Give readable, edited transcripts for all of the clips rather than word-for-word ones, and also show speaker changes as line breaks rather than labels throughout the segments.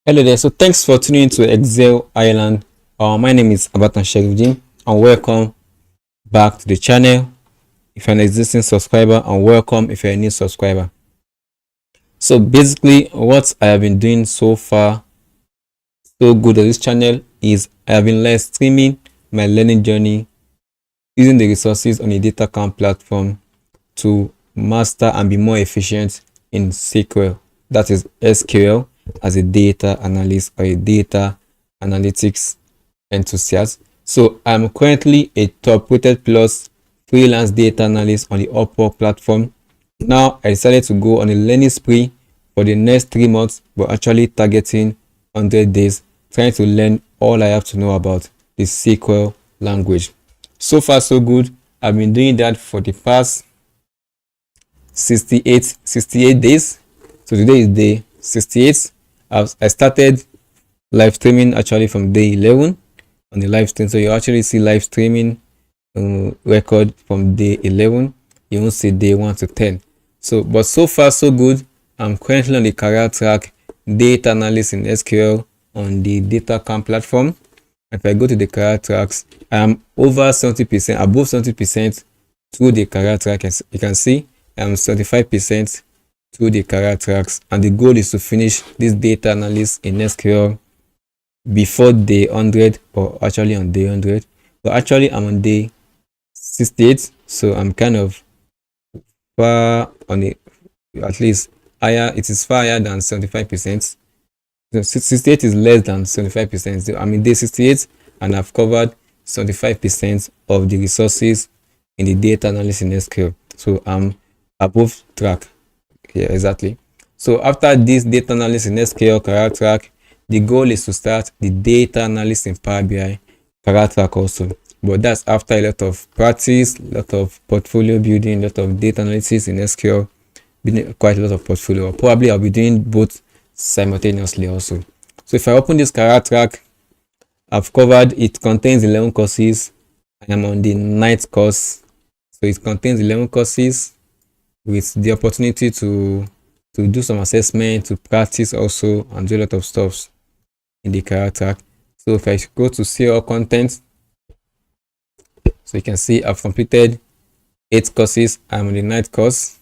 Hello there. So thanks for tuning in to Excel Ireland. My name is Abatan Sheriffdeen and welcome back to the channel. If you're an existing subscriber, and welcome if you're a new subscriber. So basically what I have been doing so far so good on this channel is I have been live streaming my learning journey using the resources on the Datacamp platform to master and be more efficient in SQL. That is SQL as a data analyst or a data analytics enthusiast. So I'm currently a top rated plus freelance data analyst on the Upwork platform. Now I decided to go on a learning spree for the next 3 months, but actually targeting 100 days, trying to learn all I have to know about the SQL language. So far so good. I've been doing that for the past 68 days. So today is day 68. I started live streaming actually from day 11 on the live stream. So you actually see live streaming record from day 11. You won't see day 1 to 10. So, but so far so good. I'm currently on the career track data analyst in SQL on the Datacamp platform. If I go to the career tracks, I am over 70%, above 70% through the career track. As you can see, I'm 75% through the career tracks, and the goal is to finish this data analyst in SQL before day 100, or actually on day 100. But actually I'm on day 68, so I'm kind of far on the, at least higher. It is far higher than 75%. So 68 is less than 75%. So I'm in day 68 and I've covered 75% of the resources in the data analysis in SQL. So I'm above track. Yeah, exactly. So after this data analysis in SQL career track, the goal is to start the data analysis in Power BI career track also. But that's after a lot of practice, a lot of portfolio building, a lot of data analysis in SQL, quite a lot of portfolio. Probably I'll be doing both simultaneously also. So if I open this career track, I've covered, it contains 11 courses. I am on the 9th course. So it contains 11 courses with the opportunity to do some assessment, to practice also, and do a lot of stuff in the career track. So if I go to see all content, so you can see I've completed 8 courses. I'm on the 9th course,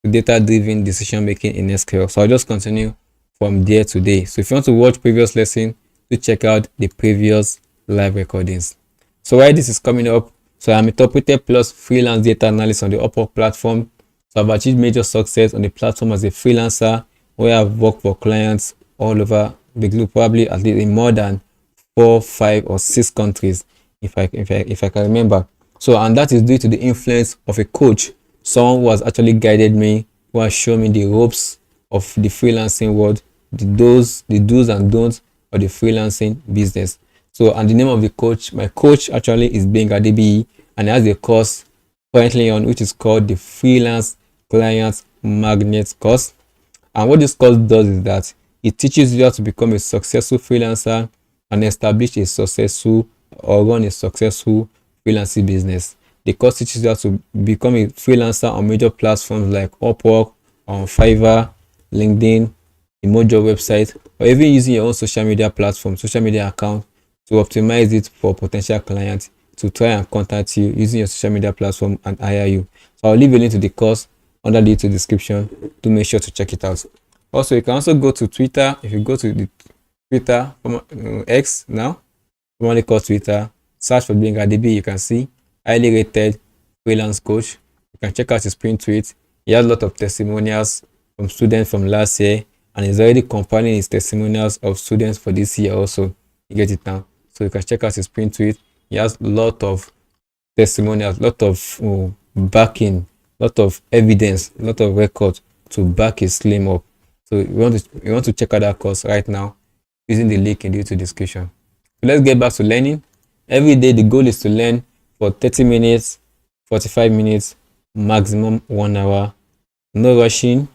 data-driven decision making in SQL. So I'll just continue from there today. So if you want to watch previous lesson, do check out the previous live recordings. So why this is coming up, so I'm a top rated plus freelance data analyst on the Upwork platform. So I've achieved major success on the platform as a freelancer, where I've worked for clients all over the globe, probably at least in more than 4, 5, or 6 countries, if I can remember. So, and that is due to the influence of a coach, someone who has actually guided me, who has shown me the ropes of the freelancing world, the do's and don'ts of the freelancing business. So, and the name of the coach, my coach actually is being Adebi, and he has a course currently on which is called the Freelance Client Magnet course. And what this course does is that it teaches you how to become a successful freelancer and establish a successful or run a successful freelancing business. The course teaches you how to become a freelancer on major platforms like Upwork, on Fiverr, LinkedIn, the Mojo website, or even using your own social media platform, social media account, to optimize it for potential clients to try and contact you using your social media platform and hire you. So I'll leave a link to the course under the YouTube description to make sure to check it out. Also, you can also go to Twitter. If you go to the Twitter, X now, formerly called Twitter, search for Being ADB, you can see highly rated freelance coach. You can check out his print tweet. He has a lot of testimonials from students from last year, and he's already compiling his testimonials of students for this year also. You get it now. So you can check out his print tweet. He has a lot of testimonials, a lot of backing, a lot of evidence, a lot of records to back his claim up. So you want to check out that course right now using the link in the YouTube description. So let's get back to learning. Every day the goal is to learn for 30 minutes, 45 minutes, maximum 1 hour. No rushing,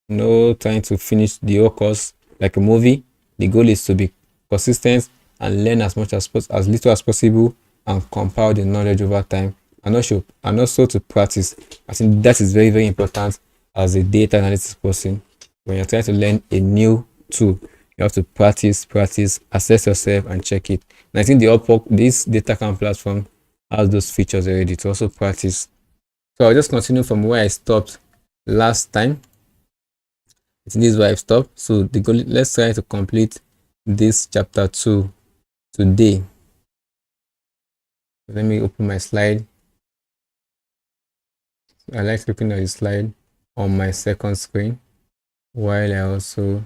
no trying to finish the whole course like a movie. The goal is to be consistent and learn as little as possible and compile the knowledge over time, and also to practice. I think that is very, very important as a data analytics person. When you're trying to learn a new tool, You have to practice, assess yourself, and check it. And I think this Datacamp platform has those features already to also practice. So I'll just continue from where I stopped last time. I think this is where I stopped. So the goal, let's try to complete this chapter 2 today. Let me open my slide. I like looking at the slide on my second screen while I also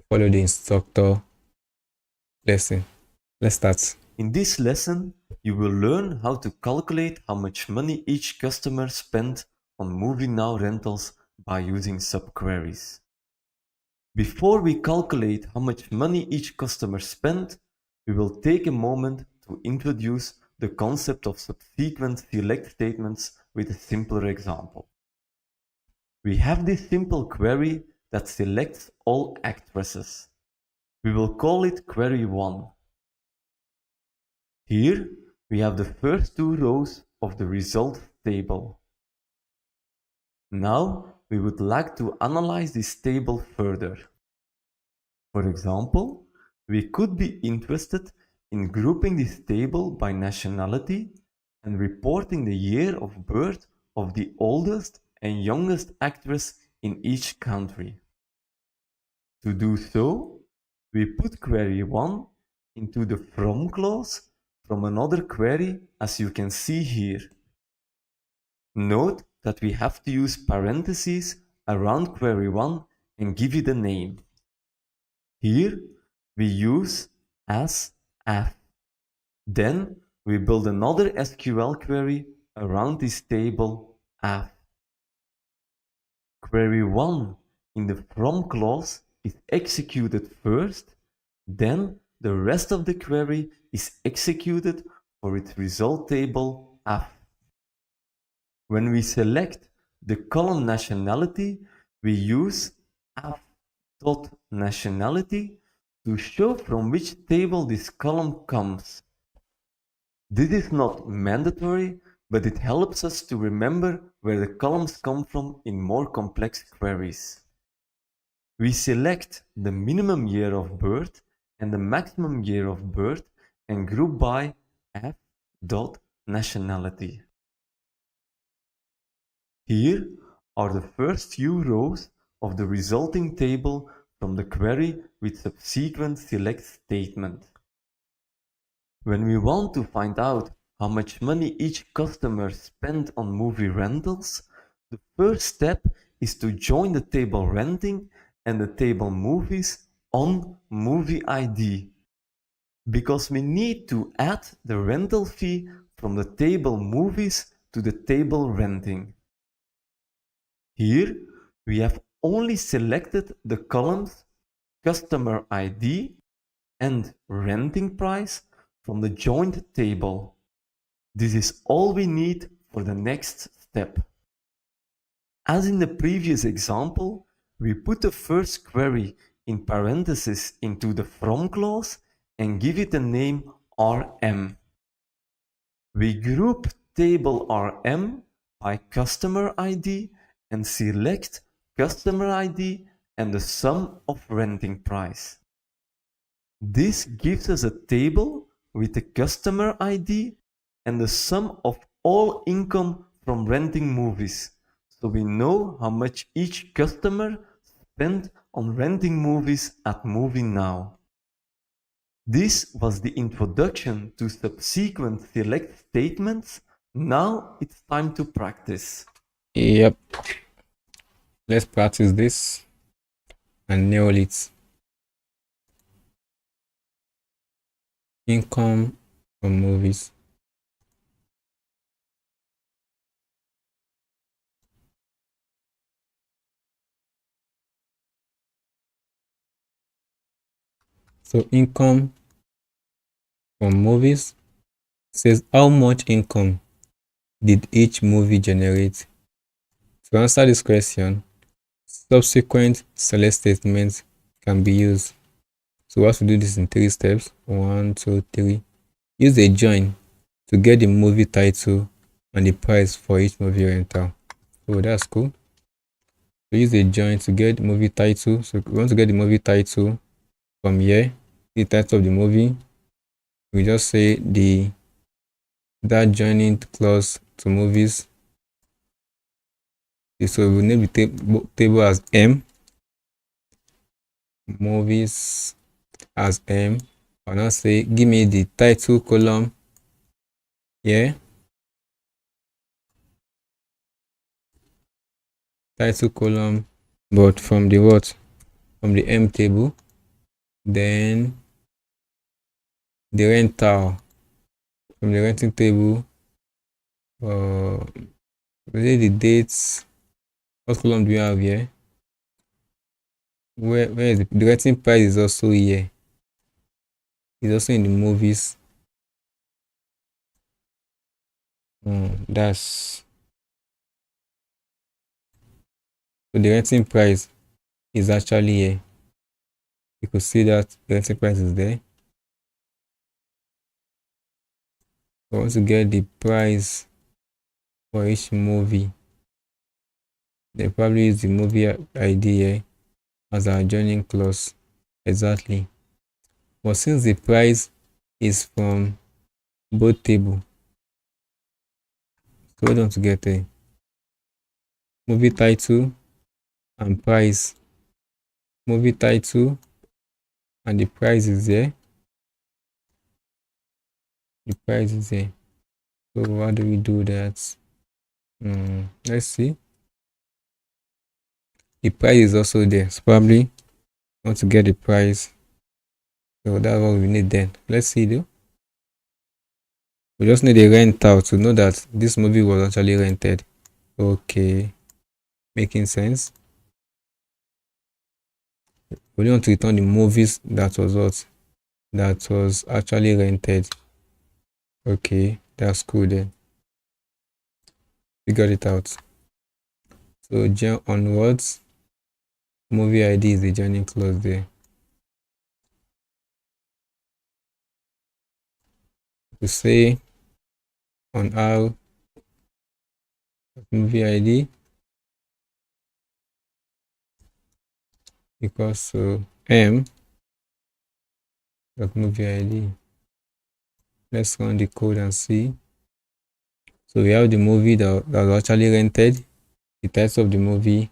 follow the instructor lesson. Let's start.
In this lesson, you will learn how to calculate how much money each customer spent on Movie Now rentals by using subqueries. Before we calculate how much money each customer spent, we will take a moment to introduce the concept of subsequent select statements with a simpler example. We have this simple query that selects all actresses. We will call it query 1. Here, we have the first 2 rows of the results table. Now, we would like to analyze this table further. For example, we could be interested in grouping this table by nationality and reporting the year of birth of the oldest and youngest actress in each country. To do so, we put query 1 into the from clause from another query, as you can see here. Note that we have to use parentheses around query 1 and give it a name. Here we use as f. Then we build another SQL query around this table f. Query 1 in the from clause is executed first, then the rest of the query is executed for its result table f. When we select the column nationality, we use f.nationality to show from which table this column comes. This is not mandatory, but it helps us to remember where the columns come from in more complex queries. We select the minimum year of birth and the maximum year of birth and group by f.nationality. Here are the first few rows of the resulting table from the query with subsequent select statement. When we want to find out how much money each customer spent on movie rentals, the first step is to join the table renting and the table movies on movie ID, because we need to add the rental fee from the table movies to the table renting. Here, we have only selected the columns customer ID and renting price from the joined table. This is all we need for the next step. As in the previous example, we put the first query in parentheses into the from clause and give it a name RM. We group table RM by customer ID and select customer ID and the sum of renting price. This gives us a table with the customer ID and the sum of all income from renting movies, so we know how much each customer spent on renting movies at Movie Now. This was the introduction to subsequent select statements. Now it's time to practice.
Yep. Let's practice this and nail it. Income from movies. So income from movies says how much income did each movie generate. To answer this question, subsequent select statements can be used. So we have to do this in 3 steps. 1, 2, 3. Use a join to get the movie title and the price for each movie rental. Oh, that's cool. So use a join to get movie title. So we want to get the movie title from here, the title of the movie, we just say that joining clause to movies. So we name the table as M, movies as M. I'll now say give me the title column here, title column, but from the what? From the M table. Then the rental from the renting table. The dates. What column do we have here? Where is the renting price is also here. It's also in the movies. That's so the renting price is actually here. You could see that the renting price is there. I want to get the price for each movie. They probably use the movie ID here as our joining clause. Exactly. But since the price is from both table, so we don't get a movie title and price. Movie title and the price is there. The price is there. So how do we do that? Let's see. The price is also there. So probably want to get the price. So that's what we need then. Let's see though. We just need a rental to know that this movie was actually rented. Okay. Making sense. We want to return the movies that was what? That was actually rented. Okay, that's cool then. Figured it out. So jump onwards. Movie ID is the joining clause there. To say on R movie ID equals to M dot movie ID. Let's run the code and see. So we have the movie that was actually rented, the title of the movie,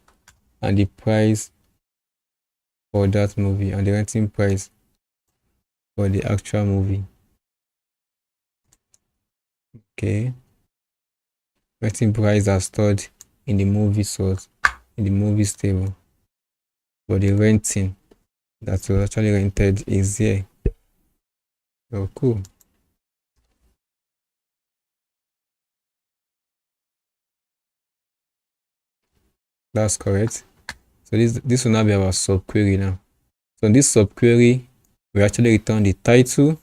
and the price for that movie, and the renting price for the actual movie. Okay. Renting price are stored in the movie source, in the movies table. But the renting that was actually rented is here. Oh, cool. That's correct. So this will now be our subquery now. So in this subquery, we actually return the title.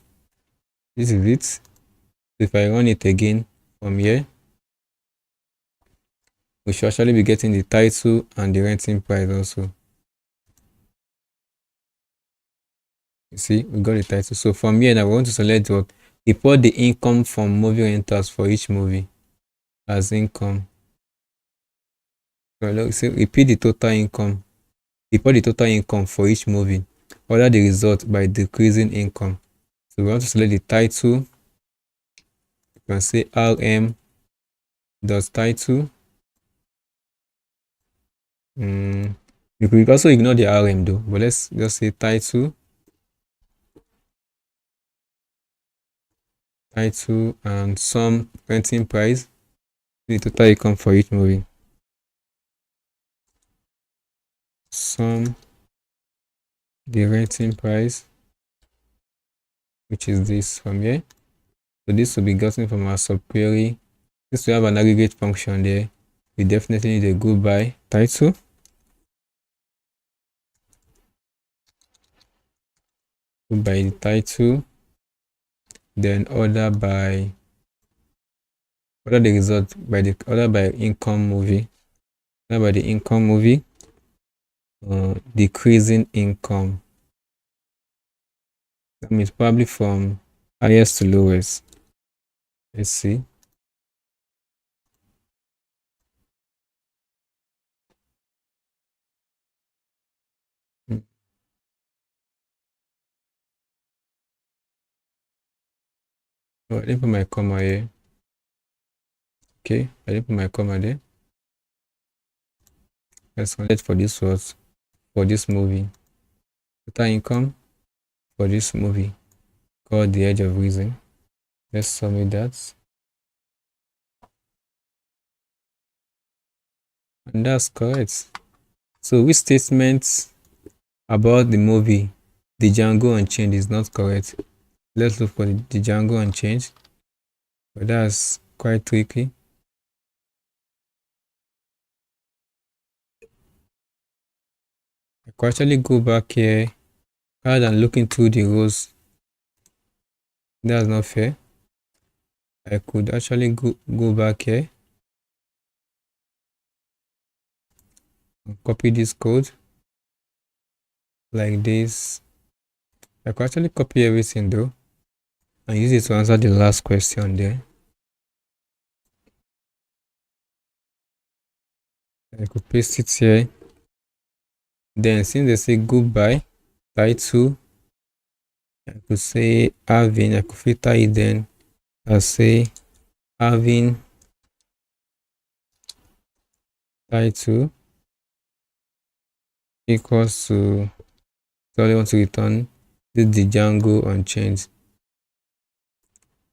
This is it. So if I run it again from here, we should actually be getting the title and the renting price also. You see, we got the title. So from here now we want to select what? Report the income from movie rentals for each movie as income. So let's say repeat the total income. Report the total income for each movie. Order the result by decreasing income. So we want to select the title. You can say RM dot title. You could also ignore the RM though, but let's just say title and some renting price, the total income for each movie. Sum the renting price, which is this from here. So this will be gotten from our subquery. Since we have an aggregate function there, we definitely need a goodbye title. By the title, then order the result by the order by income movie. Order by the income movie. Decreasing income. That means probably from highest to lowest. Let's see. Oh, I didn't put my comma here. Okay, I didn't put my comma there. Let's calculate for this what? For this movie. Total income for this movie called The Edge of Reason. Let's submit that. And that's correct. So which statement about the movie The Django Unchained is not correct? Let's look for the Django Unchained. But that's quite tricky. I could actually go back here rather than looking through the rows. That's not fair. I could actually go back here and copy this code like this. I could actually copy everything though and use it to answer the last question there. I could paste it here. Then since they say goodbye, title, I could say having, I could filter it then. I'll say having title equals to, so I want to return this the Django Unchained.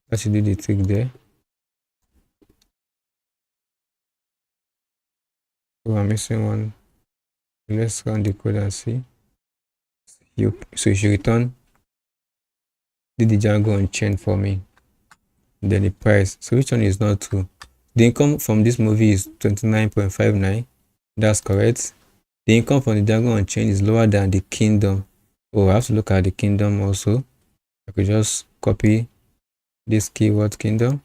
That should do the trick there. Oh, I'm missing one. Let's run the code and see. So you should return the Django Unchained for me. Then the price. So which one is not true? The income from this movie is 29.59. That's correct. The income from the Django Unchained is lower than the Kingdom. Oh, I have to look at the Kingdom also. I could just copy this keyword Kingdom.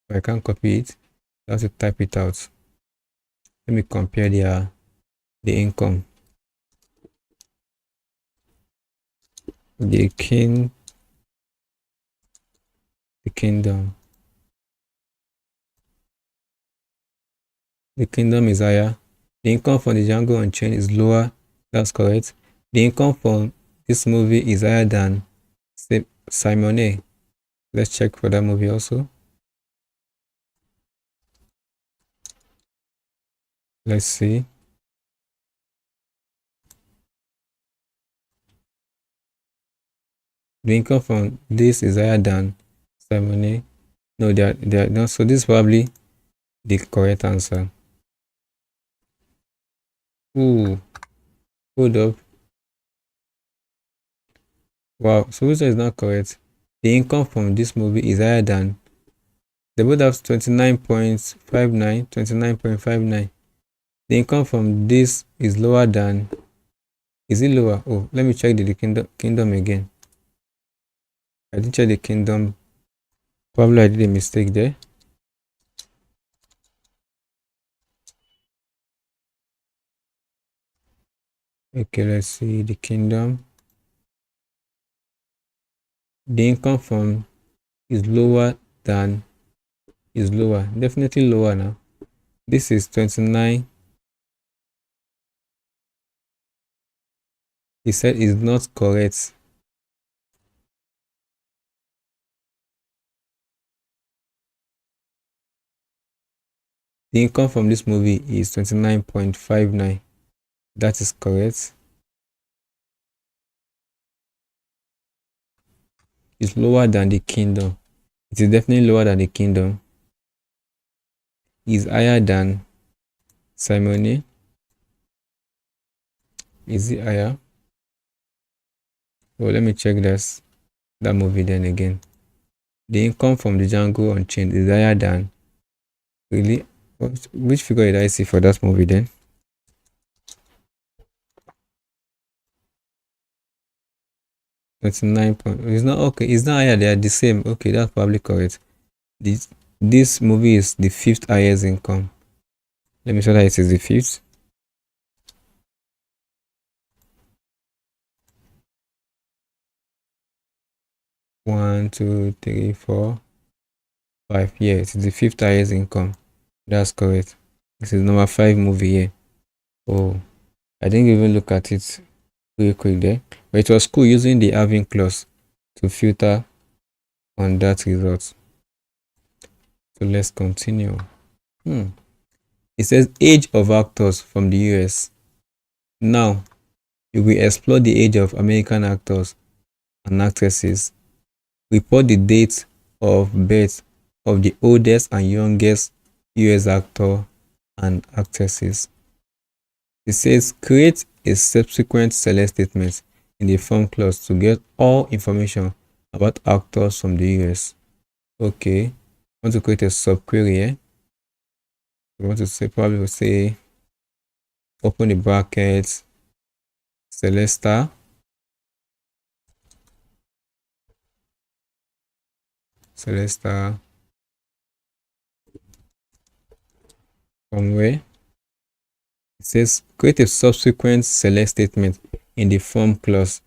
But I can't copy it. I have to type it out. Let me compare the income. The Kingdom. The Kingdom is higher. The income from the Django Unchained is lower. That's correct. The income from this movie is higher than Simon A. Let's check for that movie also. Let's see. The income from this is higher than Simon A. No, they are not. So this is probably the correct answer. Ooh, hold up. Wow, so which is not correct? The income from this movie is higher than, they both have 29.59, 29.59. The income from this is lower than, is it lower? Oh, let me check the kingdom again. I didn't check the Kingdom. Probably I did a mistake there. Okay, let's see the Kingdom. The income from is lower than, is lower, definitely lower now. This is 29. He said is not correct. The income from this movie is 29.59. That is correct. It's lower than the Kingdom. It is definitely lower than the Kingdom. Is higher than Simone. Is it higher? Oh, let me check that movie then again. The income from the Django Unchained is higher than, really? Which figure did I see for that movie then? It's 9 point. It's not okay. It's not higher. They are the same. Okay, that's probably correct. This movie is the 5th highest income. Let me show that it is the 5th. One, two, three, 4, 5. Yeah, it is the 5th highest income. That's correct. This is number 5 movie here. Oh, I didn't even look at it real quick there. But it was cool using the having clause to filter on that result. So let's continue. It says age of actors from the US. Now, you will explore the age of American actors and actresses. Report the date of birth of the oldest and youngest US actor and actresses. It says create a subsequent select statement in the form clause to get all information about actors from the US. Okay, I want to create a subquery here. We want to say, probably we'll say, open the brackets, select star, from where it says create a subsequent select statement in the form clause.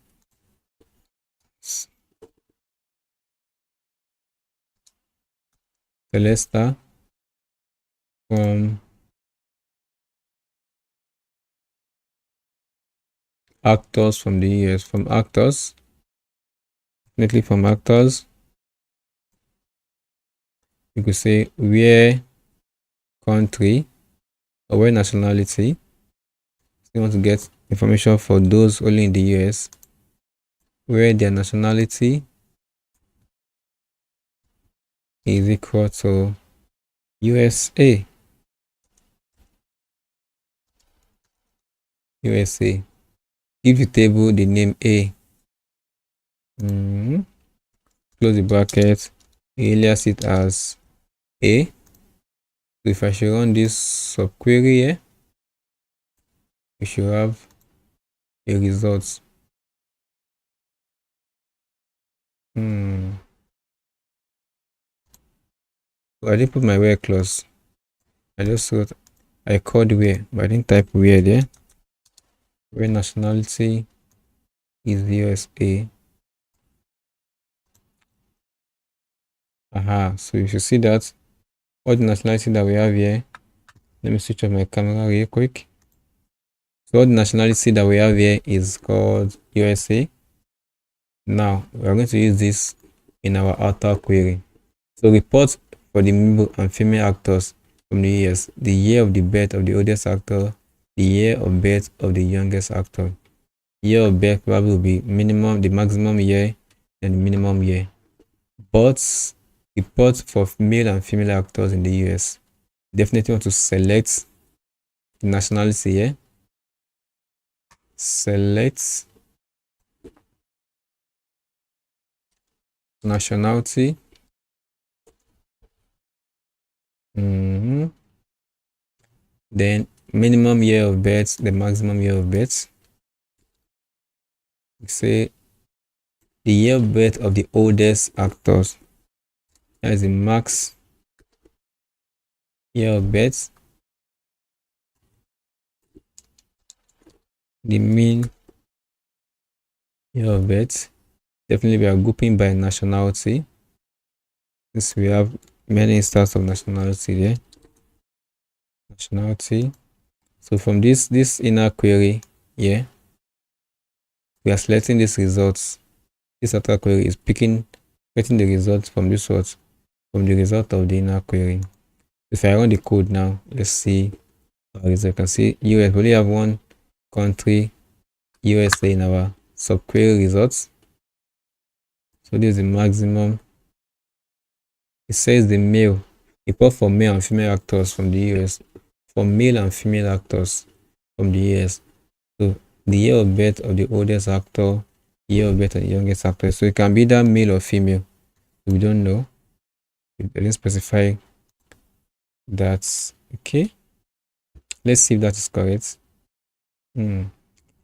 Select star from actors from the US, from actors, definitely from actors. You could say where country or where nationality. So you want to get information for those only in the US, where their nationality is equal to USA. USA. Give the table the name A. Close the bracket. Alias it as A. So if I should run this subquery here, we should have a result. So I didn't put my where clause. I just wrote, I called where, but I didn't type where there. Where nationality is USA. So you should see that all the nationality that we have here. Let me switch off my camera real quick. So all the nationality that we have here is called USA. Now we are going to use this in our outer query. So report for the male and female actors from the years, the year of the birth of the oldest actor, the year of birth of the youngest actor. Year of birth probably will be minimum, the maximum year, and the minimum year. But report for male and female actors in the US. Definitely want to select the nationality here. Select nationality. Then minimum year of birth, the maximum year of birth. We say the year of birth of the oldest actors. That is the max year of birth. The mean year of birth. Definitely we are grouping by nationality. Since we have many instances of nationality there. Nationality. So from this inner query here, we are selecting these results. This outer query is getting the results from this what? From the result of the inner query. If I run the code now, let's see. As I can see, US, we only have one country, USA, in our subquery results. So this is the maximum. It says the male. Report for male and female actors from the US. For male and female actors from the US. So the year of birth of the oldest actor, year of birth of the youngest actor. So it can be either male or female. We don't know. It doesn't specify that. Okay. Let's see if that is correct.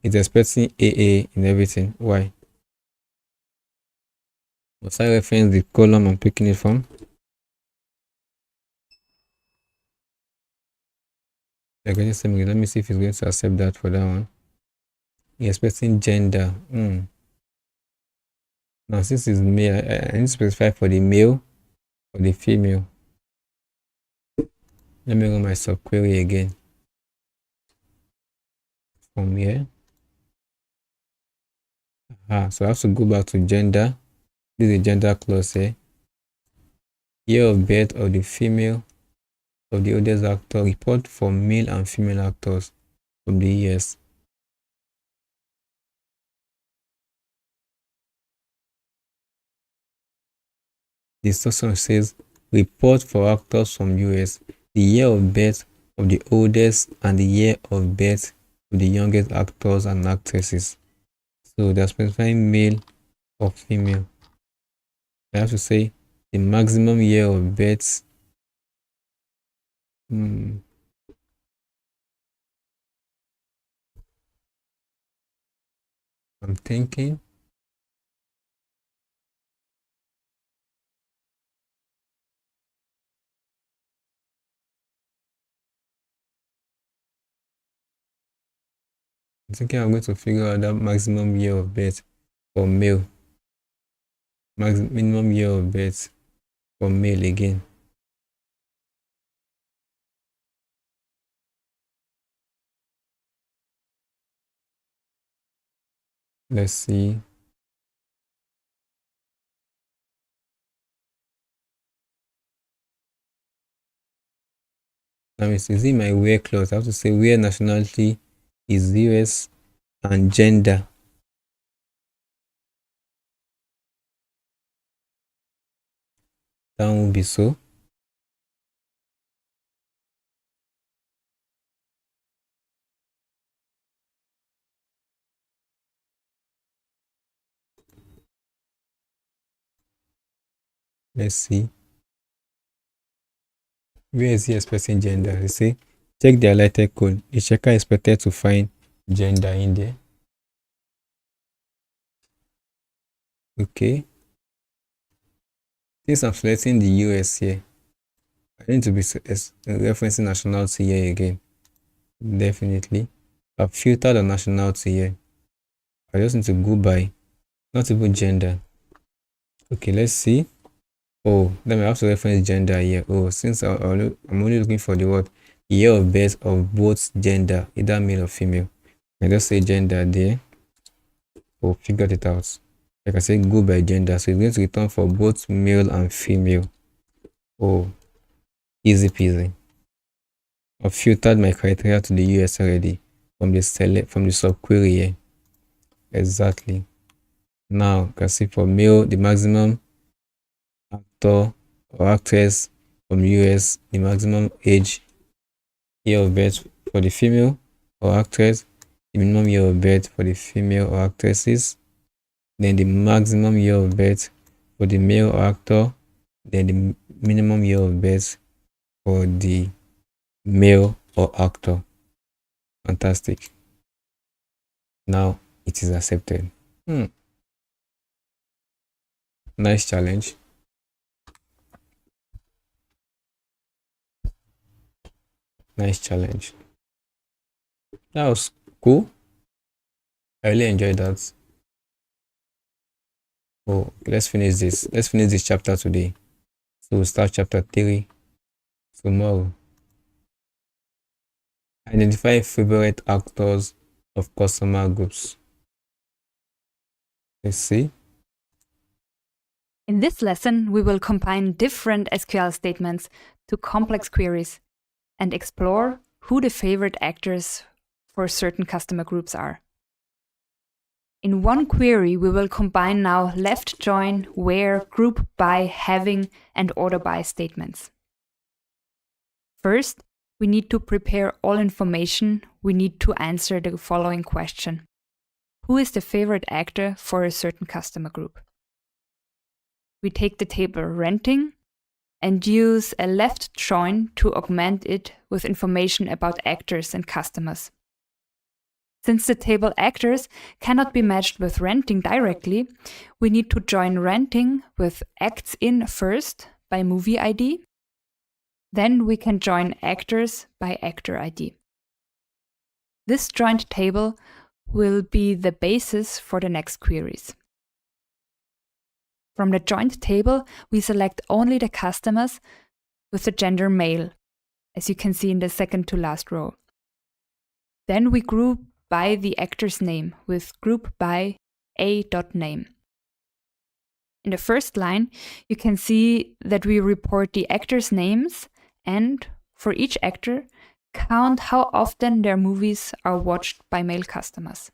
It's expecting AA in everything. Why? Must I reference the column I'm picking it from? Let me see if it's going to accept that for that one. It's expecting gender. Now since it's male, I need to specify for the male or the female. Let me run my subquery again. From here. So I have to go back to gender. This is a gender clause here. Year of birth of the female of the oldest actor. Report for male and female actors from the years. The instruction says report for actors from US, the year of birth of the oldest and the year of birth of the youngest actors and actresses. So they're specifying male or female. I have to say the maximum year of birth. I'm thinking. I'm going to figure out that maximum year of birth for male. Minimum year of birth for male again. Let's see. Now it's in my wear clothes. I have to say wear nationality is US and gender. That won't be so. Let's see. Where is he expecting gender? You see, check the highlighted code. The checker is expected to find gender in there. Okay. Since I'm selecting the US here, I need to be referencing nationality here again. Definitely. I've filtered the nationality here. I just need to go by not even gender. Okay, let's see. Oh, then I have to reference gender here. Oh, since I'm only looking for the word year of birth of both gender, either male or female. I just say gender there. Oh, figured it out. Like I said, go by gender. So it's going to return for both male and female. Oh, easy peasy. I've filtered my criteria to the US already from the subquery here. Exactly. Now you can see for male the maximum actor or actress from US, the maximum age year of birth for the female or actress, the minimum year of birth for the female or actresses, then the maximum year of birth for the male or actor, then the minimum year of birth for the male or actor. Fantastic. Now it is accepted. Nice challenge. Nice challenge. That was cool. I really enjoyed that. Oh, let's finish this. Let's finish this chapter today. So we'll start chapter 3 tomorrow. Identify favorite actors of customer groups. Let's see.
In this lesson, we will combine different SQL statements to complex queries and explore who the favorite actors for certain customer groups are. In one query, we will combine now left join, where, group by, having, and order by statements. First, we need to prepare all information we need to answer the following question. Who is the favorite actor for a certain customer group? We take the table renting and use a left join to augment it with information about actors and customers. Since the table actors cannot be matched with renting directly, we need to join renting with acts in first by movie ID. Then we can join actors by actor ID. This joined table will be the basis for the next queries. From the joined table, we select only the customers with the gender male, as you can see in the second to last row. Then we group by the actor's name with group by a.name. In the first line, you can see that we report the actors' names and, for each actor, count how often their movies are watched by male customers.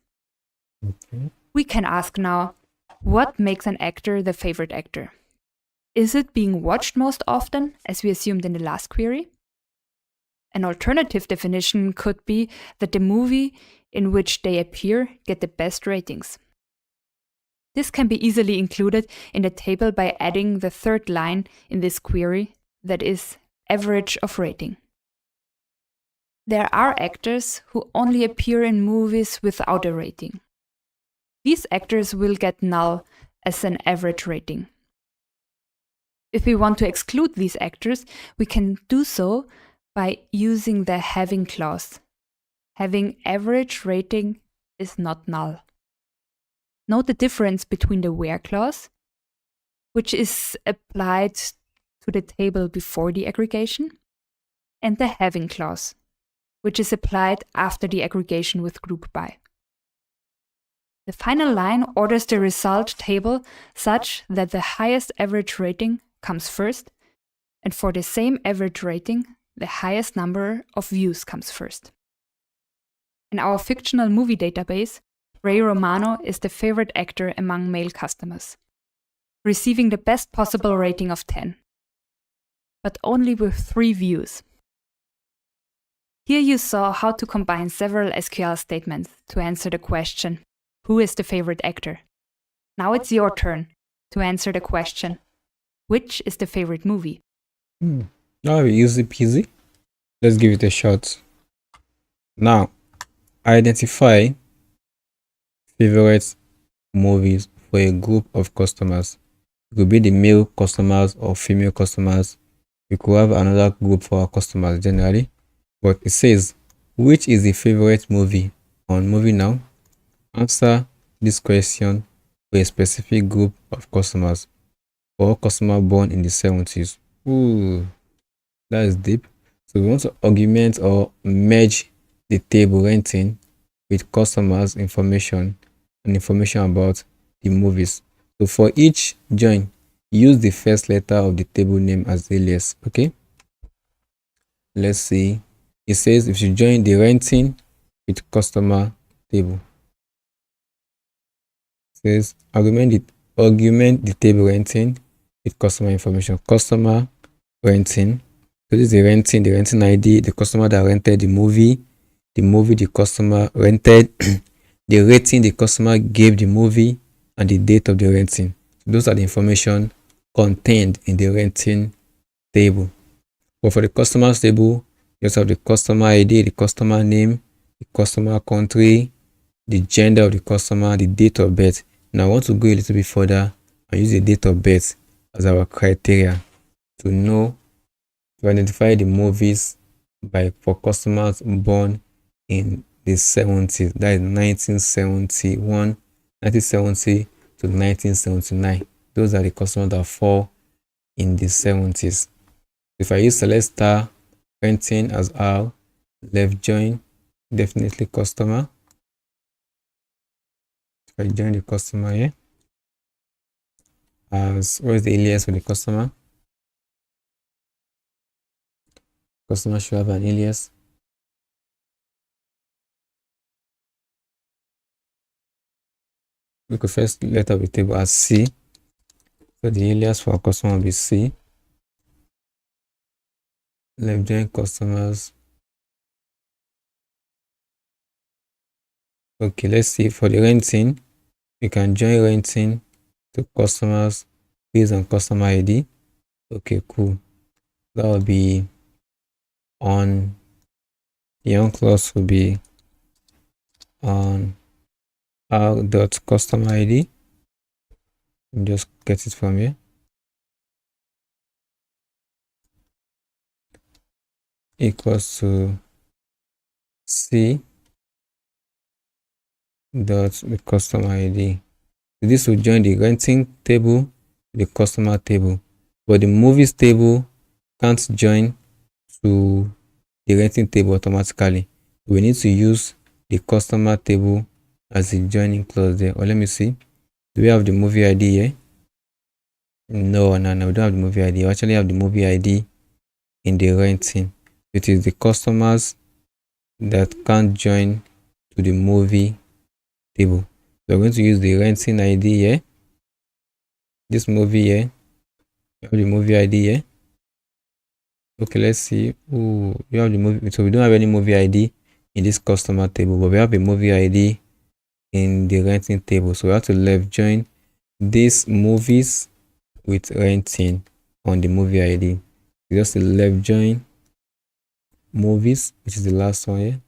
Okay.
We can ask now, what makes an actor the favorite actor? Is it being watched most often, as we assumed in the last query? An alternative definition could be that the movie in which they appear get the best ratings. This can be easily included in the table by adding the third line in this query, that is, average of rating. There are actors who only appear in movies without a rating. These actors will get null as an average rating. If we want to exclude these actors, we can do so by using the having clause. Having average rating is not null. Note the difference between the where clause, which is applied to the table before the aggregation, and the having clause, which is applied after the aggregation with group by. The final line orders the result table such that the highest average rating comes first, and for the same average rating, the highest number of views comes first. In our fictional movie database, Ray Romano is the favorite actor among male customers, receiving the best possible rating of 10, but only with 3 views. Here you saw how to combine several SQL statements to answer the question, who is the favorite actor? Now it's your turn to answer the question, which is the favorite movie?
Now easy peasy. Let's give it a shot. Now, identify favorite movies for a group of customers. It could be the male customers or female customers. We could have another group for our customers generally. But it says, which is the favorite movie? On Movie Now, answer this question for a specific group of customers or customer born in the 70s. Ooh, that is deep. So we want to augment or merge the table renting with customers' information and information about the movies. So for each join, use the first letter of the table name as alias. Okay. Let's see. It says if you join the renting with customer table. It says augment the table renting with customer information. Customer renting. So this is the renting ID, the customer that rented the movie the customer rented, the rating the customer gave the movie, and the date of the renting. So those are the information contained in the renting table. But for the customers table, you also have the customer ID, the customer name, the customer country, the gender of the customer, the date of birth. Now I want to go a little bit further and use the date of birth as our criteria to identify the movies for customers born in the 70s, that is 1970 to 1979. Those are the customers that fall in the 70s. If I use select star renting as R, left join, definitely customer. If I join the customer here, as what is the alias for the customer? Customer should have an alias. We could first letter of the table as C. So the alias for our customer will be C. Left join customers. Okay, let's see. For the renting, we can join renting to customers based on customer ID. Okay, cool. That will be on the on clause will be on r.customer ID. Just get it from here. Equals to C dot the customer ID. This will join the renting table, the customer table, but the movies table can't join to the renting table automatically. We need to use the customer table as the joining clause there. Or let me see. Do we have the movie ID here? No, we don't have the movie ID. We actually have the movie ID in the renting. It is the customers that can't join to the movie table. So we're going to use the renting ID here. This movie here. We have the movie ID here. Okay, let's see. Oh, we have the movie. So we don't have any movie ID in this customer table, but we have a movie ID in the renting table. So we have to left join these movies with renting on the movie ID. Just left join movies, which is the last one here.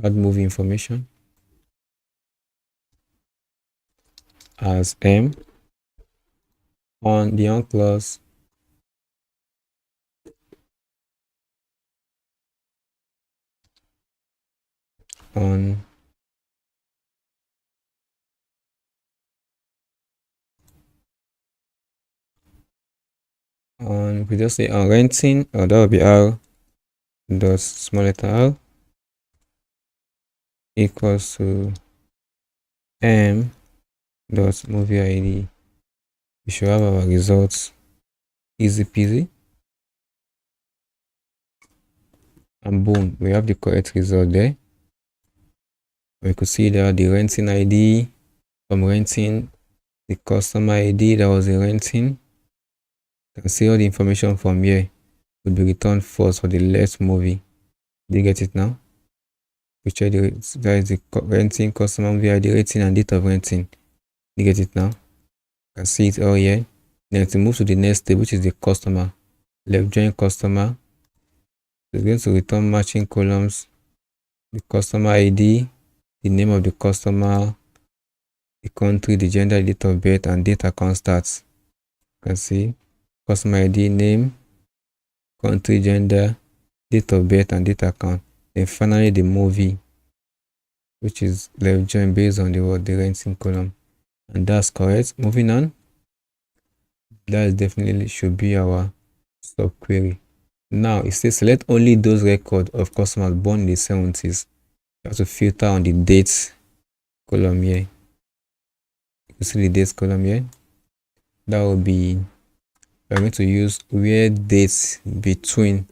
Add movie information as M on the on clause on we just say on renting, or that will be R dot small letter R equals to M dot movie ID. We should have our results. Easy peasy. And boom, we have the correct result there. We could see that the renting ID from renting, the customer ID that was in renting. You can see all the information from here would be returned false for the last movie. Do you get it now? We check that is the renting, customer movie ID, rating, and date of renting. You get it now? You can see it all here. Then to move to the next step, which is the customer. Left join customer. So it's going to return matching columns, the customer ID, the name of the customer, the country, the gender, date of birth, and date account starts. You can see customer ID, name, country, gender, date of birth, and date account. Then finally the movie, which is left join based on the renting column. And that's correct. Moving on. That definitely should be our subquery. Now it says select only those records of customers born in the 70s. You have to filter on the dates column here. You see the dates column here. That will be, we're going to use where dates between.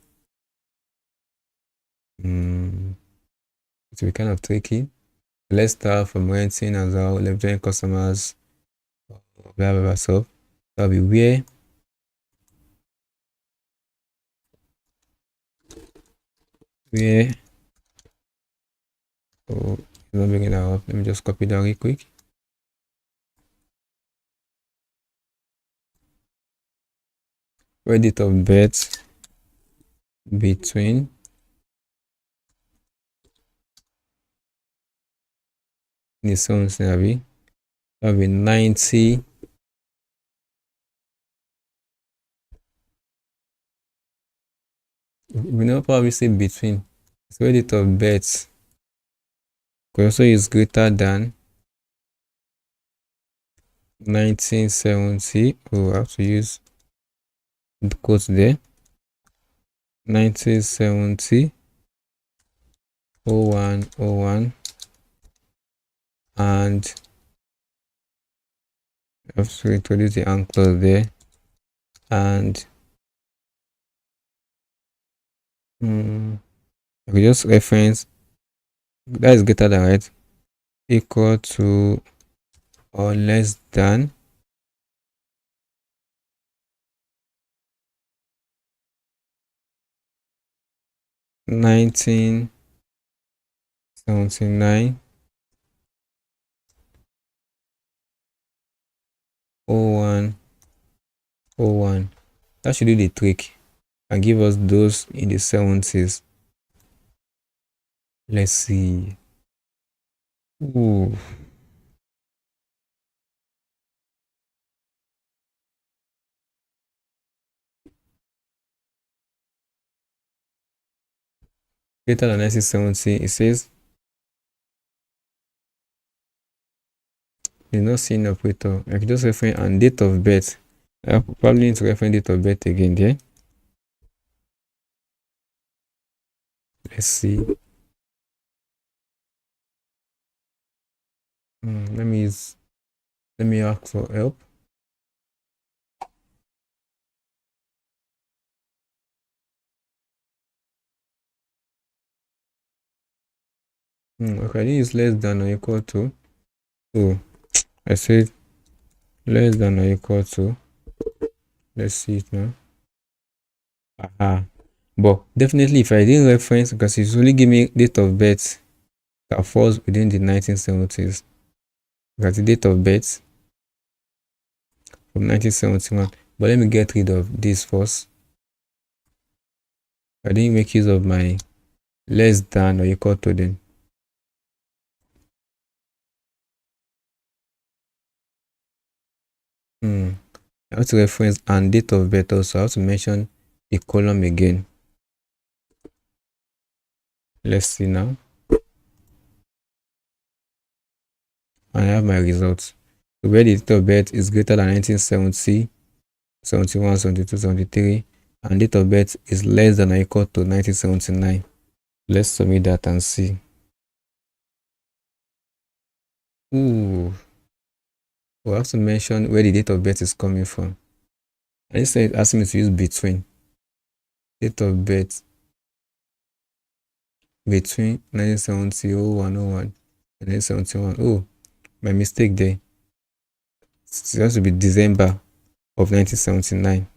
It will be kind of tricky. Let's start from renting as well. Left join customers. Blah blah blah. So that will be where oh, not bringing that up. Let me just copy that real quick. Where date of birth between the sound scenario. That will be 90. We know probably say between. So where date of birth could also is greater than 1970. Oh, I have to use the quotes there. 1970 01 and I have to introduce the and clause there, and I could just reference that is greater than, right, equal to or less than 1979 01. That should do the trick and give us those in the 70s. Let's see. Ooh. Greater than 1970, it says there's no sin operator. I can just reference and date of birth. I probably need to reference date of birth again there. Let's see. Let me ask for help. Okay, I didn't use less than or equal to. So I said less than or equal to. Let's see it now. Aha. But definitely if I didn't reference, because it's only give me date of birth that falls within the 1970s. Because the date of birth from 1971. But let me get rid of this first. I didn't make use of my less than or equal to then. I have to reference and date of birth also. I have to mention the column again. Let's see now. And I have my results. So where the date of birth is greater than 1970, 71, 72, 73, and date of birth is less than or equal to 1979. Let's submit that and see. Ooh. We have to mention where the date of birth is coming from. And this is asking me to use between. Date of birth between 1970, 01, 01, and 1971. Oh, my mistake there. It has to be December of 1979.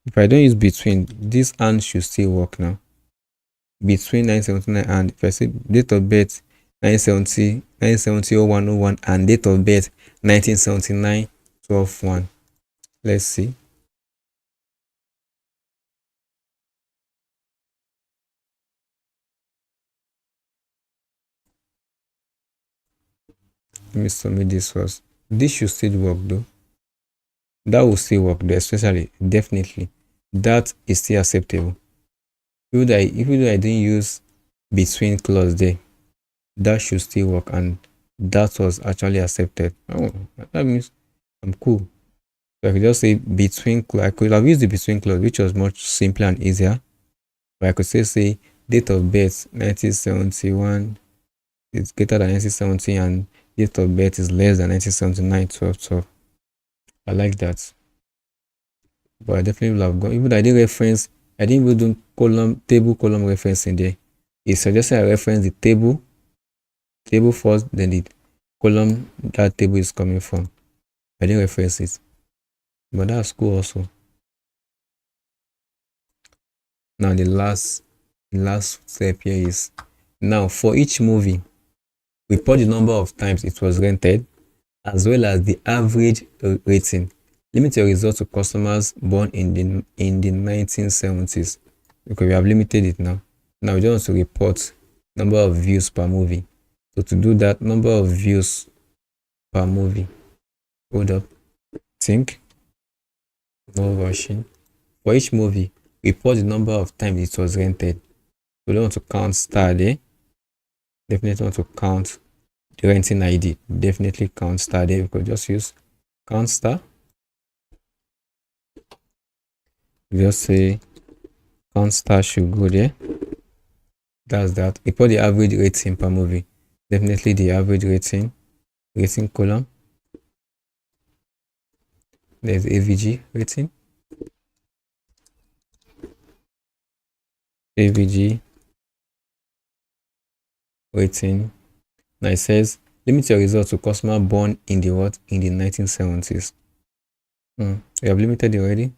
If I don't use between, this and should still work now. Between 1979 and if I say date of birth 1970, 1970, 01, 01, and date of birth 1979, 12, 1. Let's see. Let me submit this first. This should still work though. That will still work though, especially definitely. That is still acceptable. Even though I didn't use between clause there, that should still work and that was actually accepted. Oh, that means I'm cool. So I could just say between clause. I could have used the between clause, which was much simpler and easier. But I could say date of birth 1971 is greater than 1970 and date of birth is less than 1979, 12, 12. I like that. But I definitely will have gone. Even though I didn't reference, I didn't even do column reference in there. It suggested I reference the table first, then the column that table is coming from. I didn't reference it. But that's cool also. Now the last step here is now for each movie, we put the number of times it was rented as well as the average rating. Limit your results to customers born in the 1970s because we have limited it now. Now we just want to report number of views per movie. So to do that, number of views per movie. Hold up. Think. No rushing. For each movie, report the number of times it was rented. We don't want to count star there. Definitely want to count the renting ID. Definitely count star there. We could just use count star. Just say count star should go there. That's that. Report the average rating per movie. Definitely the average rating column. There's AVG rating. AVG rating. Now it says limit your results to customer born in the what? In the 1970s. We have limited it already.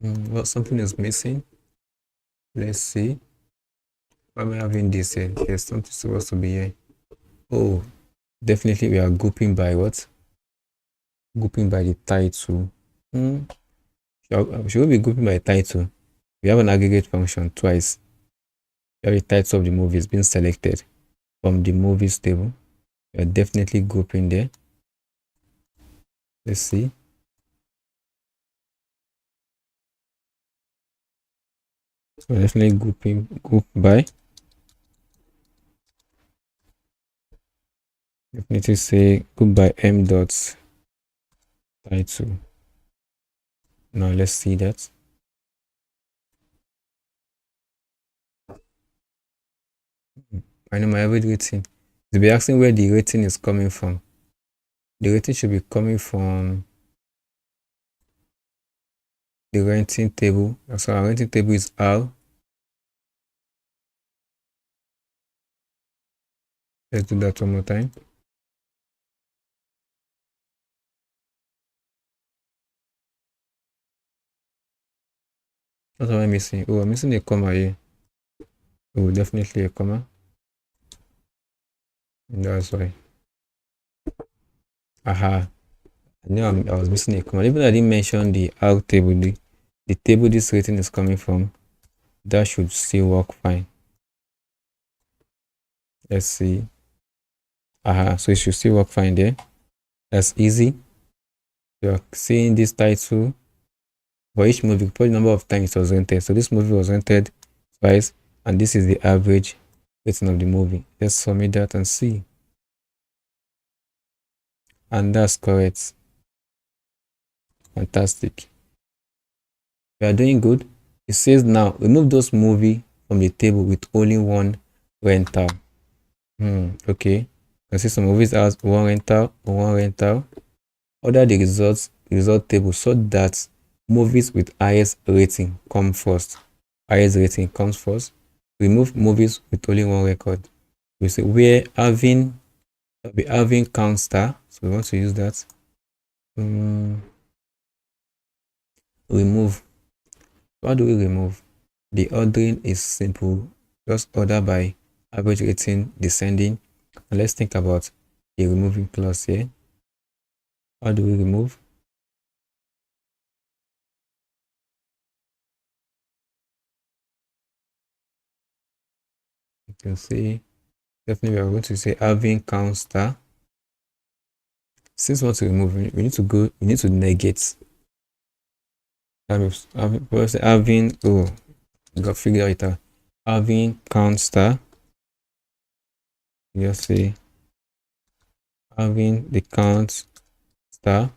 Well, something is missing. Let's see. Why am I having this here? There's something supposed to be here. Oh, definitely we are grouping by what? Grouping by the title. Should we be grouping by title? We have an aggregate function twice. We have the title of the movies being selected from the movies table. We are definitely grouping there. Let's see. So definitely group by. Definitely say group by m dots title. Now let's see that. I know my average rating. They'll be asking where the rating is coming from. The rating should be coming from the renting table. So our renting table is R. Let's do that one more time. What am I missing? Oh, I'm missing a comma here. Oh, definitely a comma. And that's why. Aha. I knew I was missing a comma. Even though I didn't mention the R table, the table this rating is coming from, that should still work fine. Let's see. Aha, so it should still work fine there. That's easy. You're seeing this title for each movie, probably the number of times it was rented. So this movie was rented twice, and this is the average rating of the movie. Let's submit that and see. And that's correct. Fantastic. We are doing good. It says now remove those movie from the table with only one rental. Okay. I see some movies as one rental. Order the result table so that movies with highest rating come first. Highest rating comes first. Remove movies with only one record. We say we're having count star, so we want to use that. Remove. How do we remove? The ordering is simple. Just order by average rating descending. And let's think about the removing clause here. How do we remove? You can see definitely we are going to say having count star. Since we want to remove, we need to negate. Having got figured it out. Having count star. Just say having the count star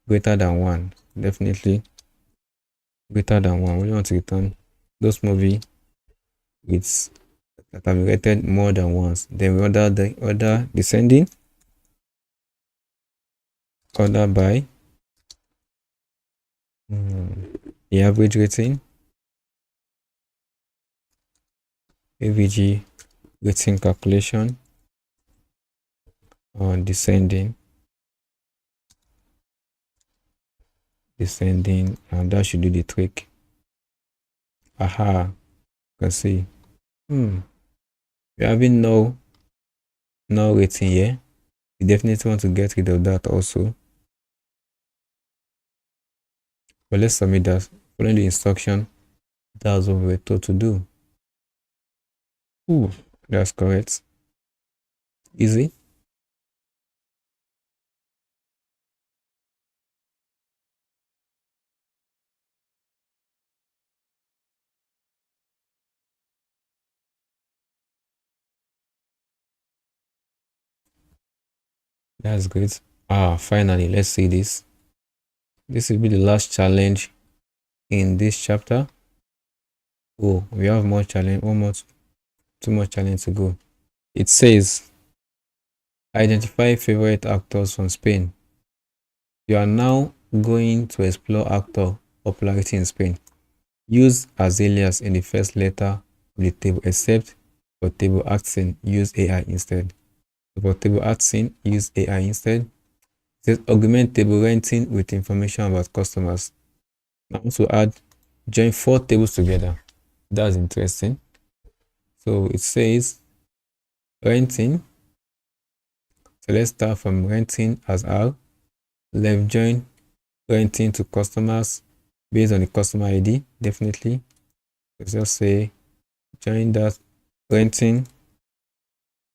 greater than 1. Definitely greater than 1. We want to return those movie with that have been rated more than once. Then we order the order descending. Order by the average rating. AVG rating calculation on descending, and that should do the trick. Aha, you can see. We're having no rating here. We definitely want to get rid of that also. But let's submit that. Following the instruction, that's what we're told to do. That's correct. Easy. That's great. Finally, let's see this. This will be the last challenge in this chapter. We have more challenge, two more challenge to go. It says, identify favorite actors from Spain. You are now going to explore actor popularity in Spain. Use as alias in the first letter of the table, except for table accent, use AI instead. For table accent, use AI instead. It says augment table renting with information about customers. Now to add, join 4 tables together. That's interesting. So it says renting. So let's start from renting as R. Left join renting to customers based on the customer ID. Definitely. Let's just say join that renting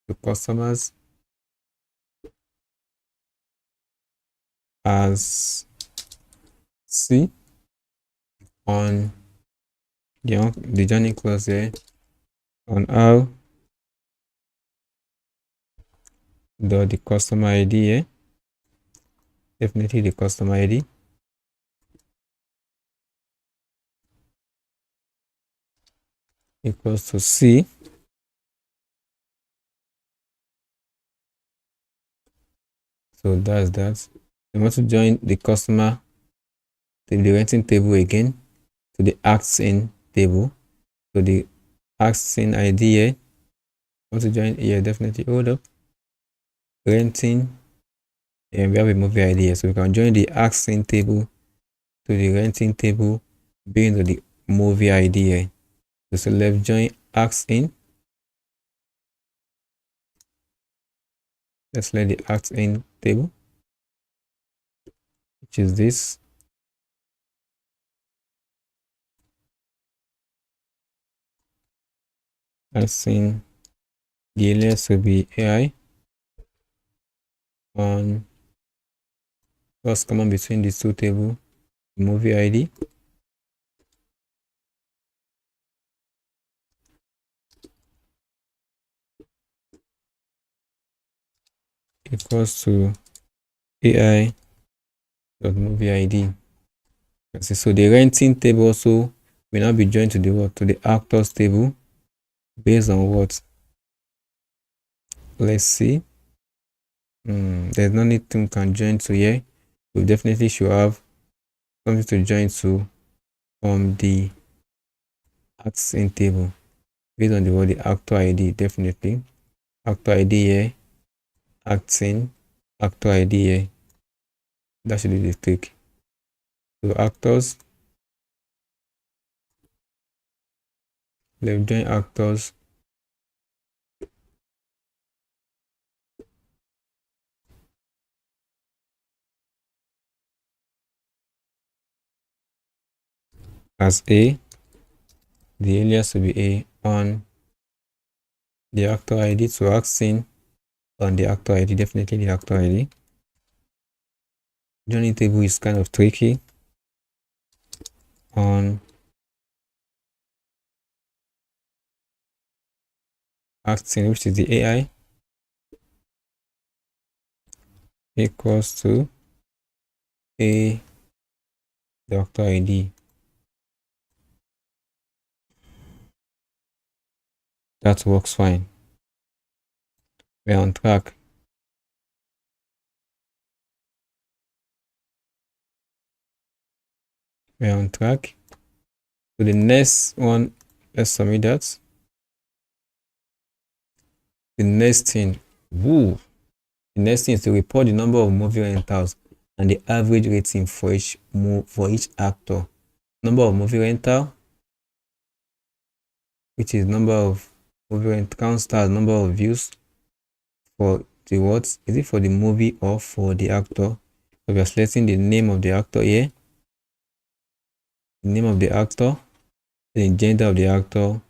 to customers as C on the joining clause here on R the customer ID here. Definitely the customer ID equals to C So that's that. I want to join the customer to the renting table again, to the acts in table. So the acts in ID here. I want to join here, definitely. Hold up. Renting, and we have a movie ID here. So we can join the acts in table to the renting table based on the movie ID here. So select join acts in. Let's select the acts in table, which is this. Acts in, the alias will be AI on cross common between these two tables, movie ID. Equals to AI dot movie ID. So the renting table also will now be joined to the what? To the actors table based on what? Let's see. There's no need to can join to here. We definitely should have something to join to from the acts in table based on the what? The actor ID, definitely. Actor ID here, acts in, actor ID here. That should be the trick. So actors, let's join actors. As A, the alias will be A on the actor ID. So accessing on the actor ID, definitely the actor ID. Joining table is kind of tricky on acting, which is the AI, equals to A, the actor ID. That works fine. We're on track. We're on track. So the next one, let's submit that. The next thing, the next thing is to report the number of movie rentals and the average rating for each actor. Number of movie rental, which is number of movie rent count stars, number of views for the what? Is it for the movie or for the actor? So we are selecting the name of the actor here, the name of the actor, the gender of the actor,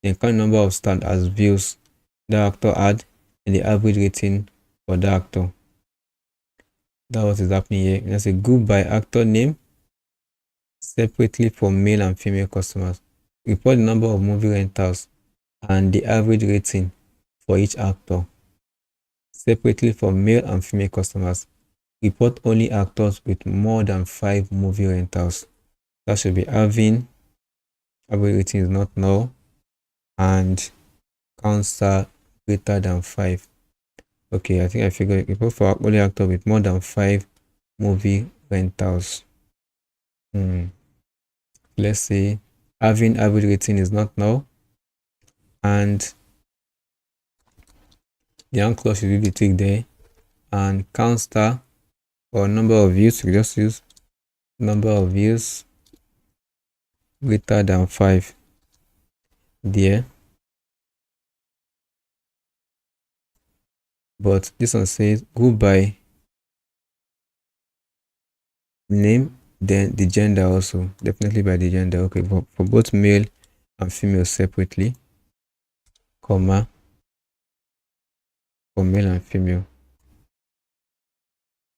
the current number of stars as views the actor had, and the average rating for the actor. That's what is happening here. There's a group by actor name separately for male and female customers. Report the number of movie rentals and the average rating for each actor separately for male and female customers. Report only actors with more than 5 movie rentals. That should be having average rating is not null and count star greater than 5. Okay, I think I figured it. Report for only actor with more than 5 movie rentals. Let's say having average rating is not null and the anchor should be the tick there, and count star or number of views, we just use number of views greater than 5 there. But this one says go by name, then the gender also, definitely by the gender. Okay, for both male and female separately, comma, for male and female.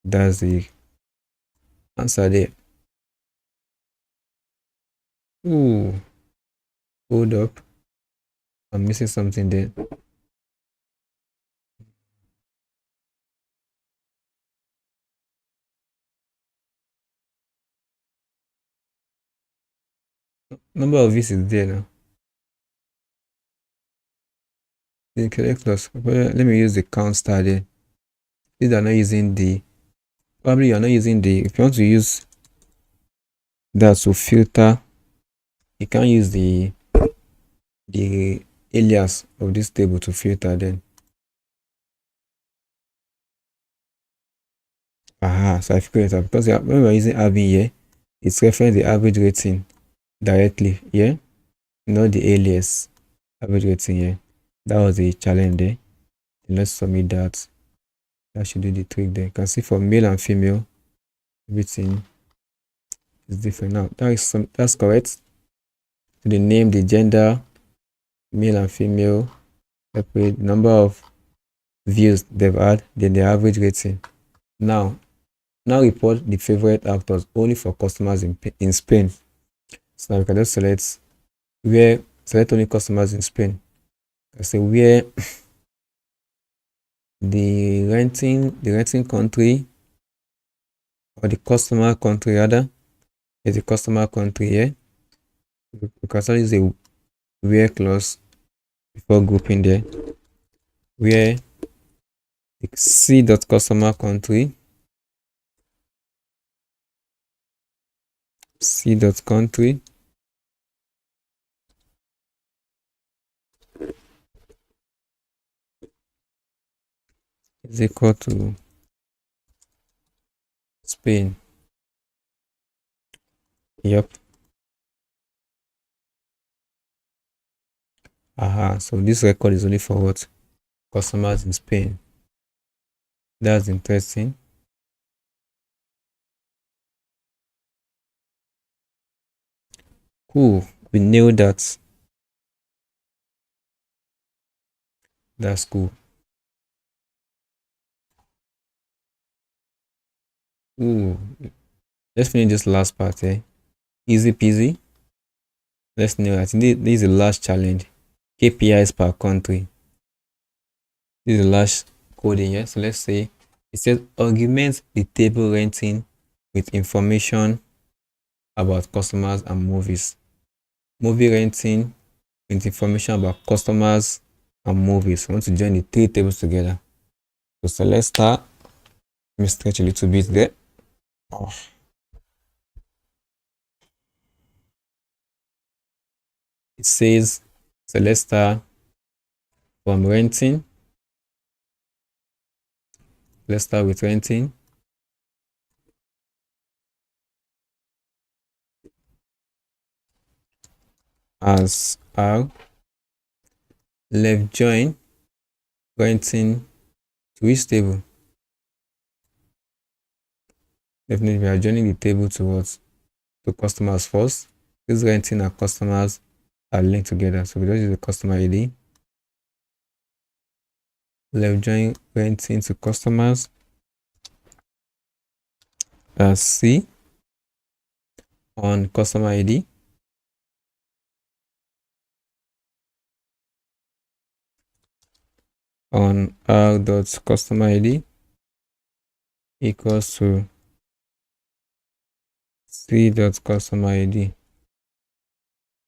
That's the answer there. Ooh, hold up, I'm missing something there. Number of views is there now. The correct loss. Let me use the count star there. These are not using the, probably you're not using the, if you want to use that to filter, you can use the alias of this table to filter then. So I figured it out because when we're using average here, it's referring the average rating directly here, not the alias average rating here. That was the challenge there. Let's submit that. That should do the trick there. You can see for male and female, everything is different now. That's correct. So the name, the gender, male and female, separate number of views they've had, then the average rating. Now report the favorite actors only for customers in Spain. So now we can just select only customers in Spain. I say where the renting country, or the customer country rather, is the customer country here. We can also use a where clause before grouping there. Where the c.customer country, c.country is equal to Spain. Yep. So this record is only for what? Customers in Spain. That's interesting. Cool. We nailed that. That's cool. Let's finish this last part, easy peasy. Let's know. I think this is the last challenge. KPIs per country. This is the last coding here. So let's say it says augment the table renting with information about customers and movies. Movie renting with information about customers and movies. I want to join the three tables together. So select start. Let me stretch a little bit there. It says select star from renting. Let's start with renting. As R. Left join renting to which table? Definitely we are joining the table towards to customers first. This renting and customers are linked together. So we just use the customer ID. Left join renting to customers as C on customer ID. On r.customer ID equals to c.customer ID.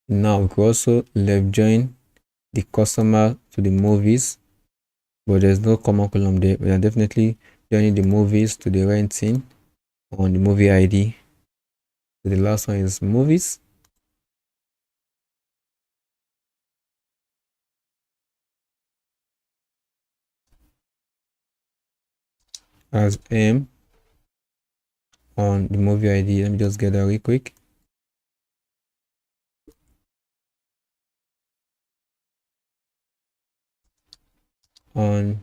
Now we can also left join the customer to the movies, but there's no common column there. We are definitely joining the movies to the renting on the movie ID. So the last one is movies. As M on the movie ID. Let me just get that real quick. On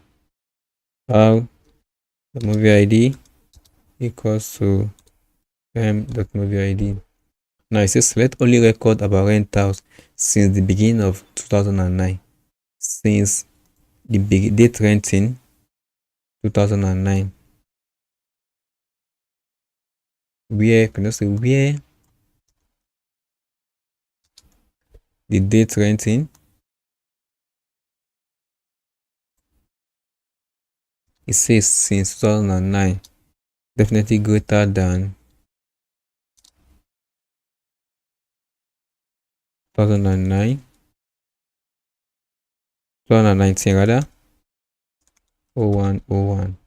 R, the movie ID equals to m.movie ID. Now it says select only record about rentals since the beginning of 2009. Since the date renting 2009. Where can I say where the date renting it says since 2009, definitely greater than 2009, 2019 rather, 0101.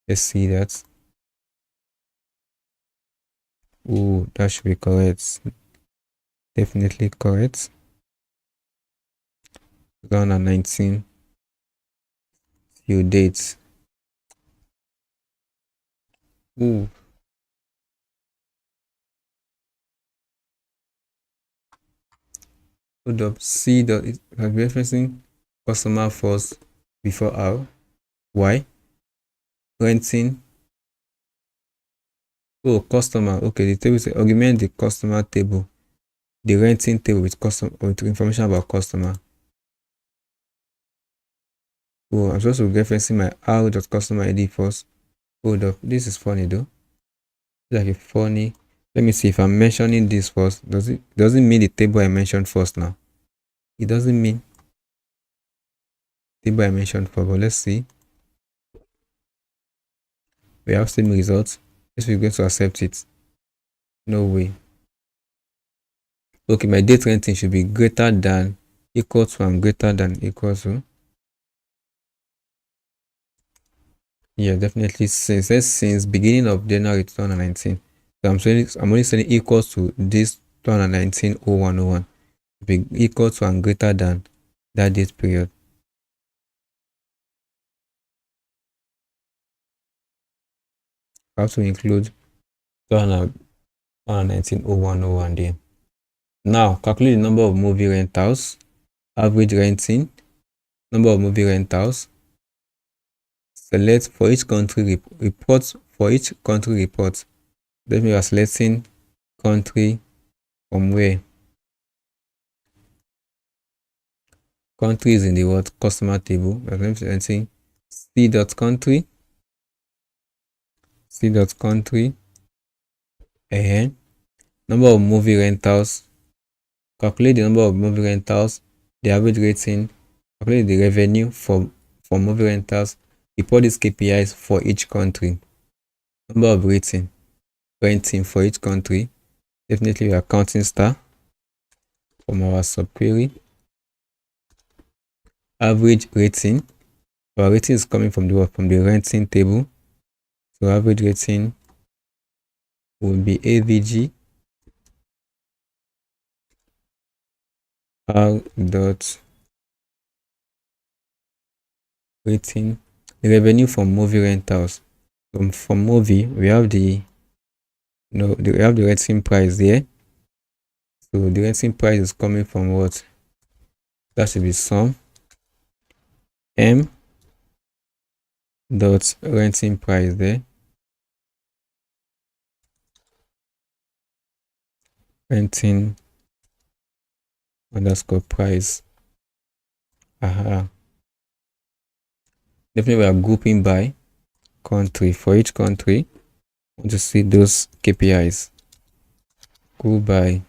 Let's see that. Oh, that should be correct. Definitely correct. 2019. Few dates. Ooh. Hold up. C dot is referencing customer first before R. Why? Renting. Oh, customer. Okay, the table says augment the customer table. The renting table with information about customer. Oh, I'm supposed to be referencing my R.customer ID first. Hold up. This is funny though. Like a funny. Let me see if I'm mentioning this first. Doesn't mean the table I mentioned first now. It doesn't mean table I mentioned first, but let's see. We have same results. Yes, we're going to accept it. No way. Okay, my date renting should be greater than, equal to, and greater than, equal to. Yeah, definitely since beginning of January 2019. So I'm only saying equals to this 2019 0101. Be equal to and greater than that date period. I have to include 2019 0101 there. Now calculate the number of movie rentals, average renting, number of movie rentals. Select for each country reports. For each country report, then we are selecting country from where. Country is in the what customer table. We are selecting c.country, c.country, and number of movie rentals. Calculate the number of movie rentals, the average rating, calculate the revenue for movie rentals. Report these KPIs for each country. Number of renting for each country. Definitely we are counting star from our subquery. Average rating. Our rating is coming from the renting table. So average rating will be AVG R dot rating. The revenue from movie rentals. From movie, we have we have the renting price there. So the renting price is coming from what? That should be sum M dot renting price there. Renting underscore price. Aha. Definitely we are grouping by country. For each country, I want to see those KPIs. Group by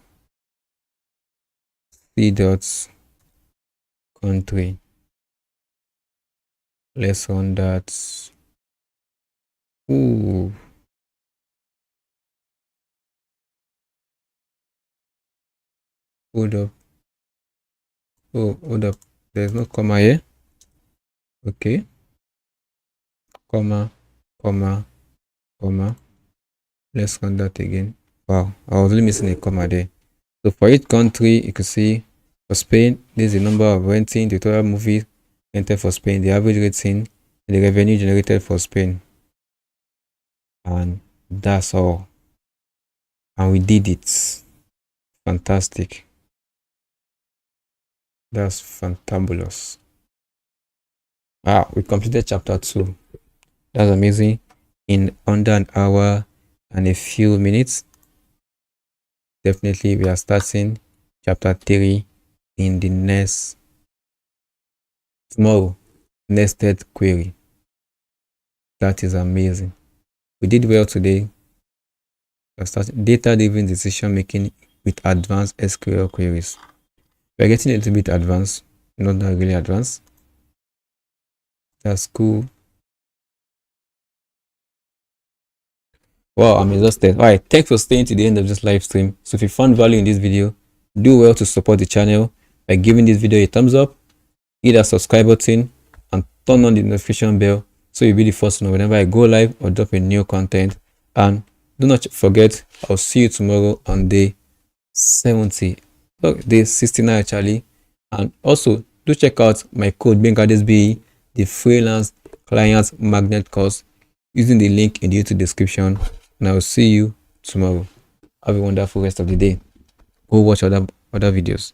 C dots country. Less on that. Ooh. Hold up. Oh, hold up. There's no comma here. Okay. Comma. Let's run that again. Wow, I was really missing a comma there. So for each country, you can see for Spain, this is the number of renting, the total movie rented for Spain, the average rating, and the revenue generated for Spain. And that's all. And we did it. Fantastic. That's fantabulous. Wow, we completed chapter 2. That's amazing. In under an hour and a few minutes. Definitely we are starting chapter 3 in the next tomorrow. Nested query. That is amazing. We did well today. We're starting data-driven decision making with advanced SQL queries. We're getting a little bit advanced, not really advanced. That's cool. Wow, I'm exhausted. Alright, thanks for staying to the end of this live stream. So if you found value in this video, do well to support the channel by giving this video a thumbs up, hit that subscribe button, and turn on the notification bell so you'll be the first to know whenever I go live or drop a new content. And do not forget, I'll see you tomorrow on day 70. So day 69 actually. And also do check out my code BengaDSBE, the freelance client magnet course, using the link in the YouTube description. And I will see you tomorrow. Have a wonderful rest of the day. Go watch other videos.